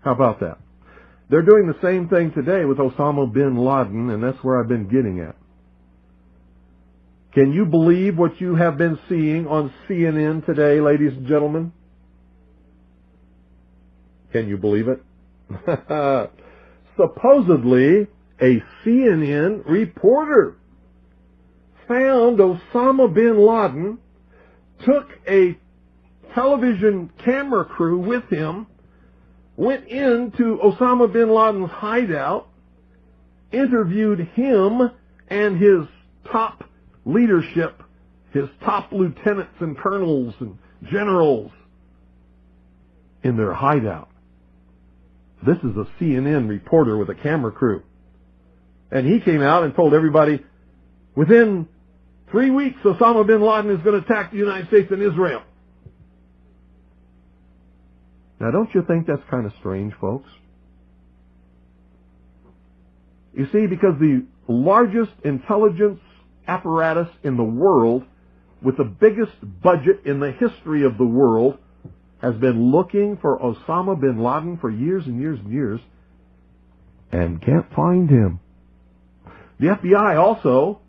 How about that? They're doing the same thing today with Osama bin Laden, and that's where I've been getting at. Can you believe what you have been seeing on CNN today, ladies and gentlemen? Can you believe it? Supposedly, a CNN reporter found Osama bin Laden, took a television camera crew with him, went into Osama bin Laden's hideout, interviewed him and his top leadership, his top lieutenants and colonels and generals in their hideout. This is a CNN reporter with a camera crew. And he came out and told everybody, within 3 weeks, Osama bin Laden is going to attack the United States and Israel. Now, don't you think that's kind of strange, folks? You see, because the largest intelligence apparatus in the world, with the biggest budget in the history of the world, has been looking for Osama bin Laden for years and years and years, and can't find him. The FBI also